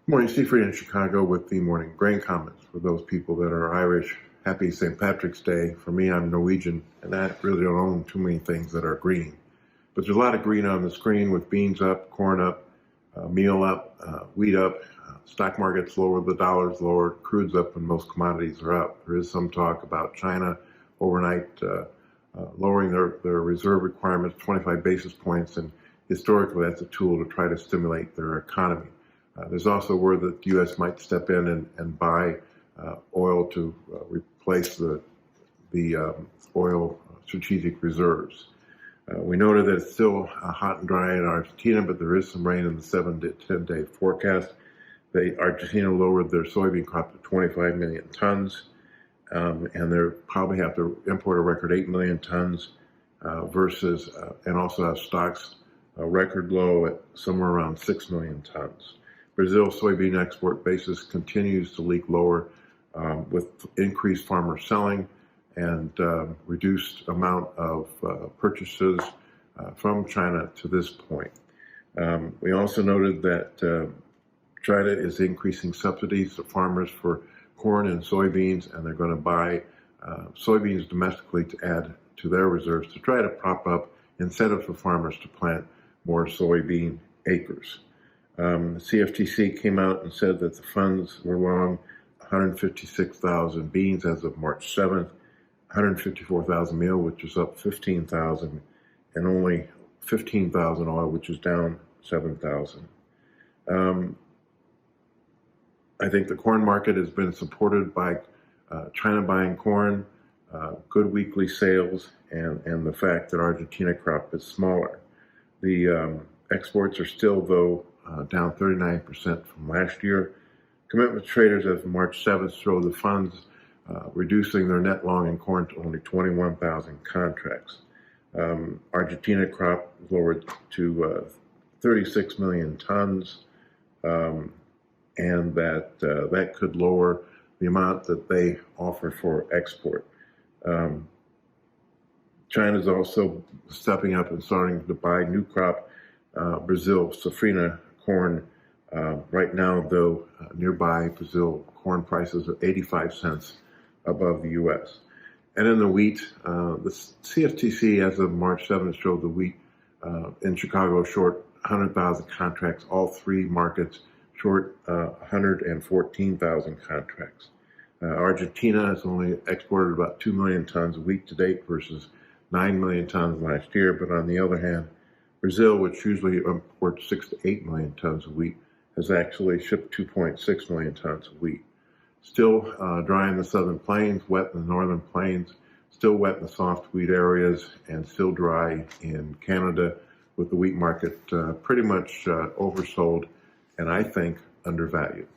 Morning, Steve Fried in Chicago with the morning grain comments. For those people that are Irish, happy St. Patrick's Day. For me, I'm Norwegian, and I really don't own too many things that are green. But there's a lot of green on the screen with beans up, corn up, meal up, wheat up, stock market's lower, the dollar's lower, crude's up, and most commodities are up. There is some talk about China overnight lowering their reserve requirements 25 basis points, and historically that's a tool to try to stimulate their economy. There's also word that the U.S. might step in and buy oil to replace the oil strategic reserves. We noted that it's still hot and dry in Argentina, but there is some rain in the 7 to 10 day forecast. Argentina lowered their soybean crop to 25 million tons, and they probably have to import a record 8 million tons versus, and also have stocks record low at somewhere around 6 million tons. Brazil's soybean export basis continues to leak lower with increased farmer selling and reduced amount of purchases from China to this point. We also noted that China is increasing subsidies to farmers for corn and soybeans, and they're going to buy soybeans domestically to add to their reserves to try to prop up incentives for farmers to plant more soybean acres. The CFTC came out and said that the funds were long 156,000 beans as of March 7th, 154,000 meal, which is up 15,000, and only 15,000 oil, which is down 7,000. I think the corn market has been supported by China buying corn, good weekly sales, and the fact that Argentina crop is smaller. The exports are still, though, down 39% from last year. Commitment traders as of March 7th show the funds reducing their net long in corn to only 21,000 contracts. Argentina crop lowered to 36 million tons, and that could lower the amount that they offer for export. China's also stepping up and starting to buy new crop, Brazil safrinha corn. Right now, though, nearby Brazil corn prices are 85 cents above the U.S. And in the wheat, the CFTC as of March 7th showed the wheat in Chicago short 100,000 contracts, all three markets short 114,000 contracts. Argentina has only exported about 2 million tons of wheat to date versus 9 million tons last year, but on the other hand, Brazil, which usually imports 6 to 8 million tons of wheat, has actually shipped 2.6 million tons of wheat. Still dry in the southern plains, wet in the northern plains, still wet in the soft wheat areas, and still dry in Canada, with the wheat market pretty much oversold and I think undervalued.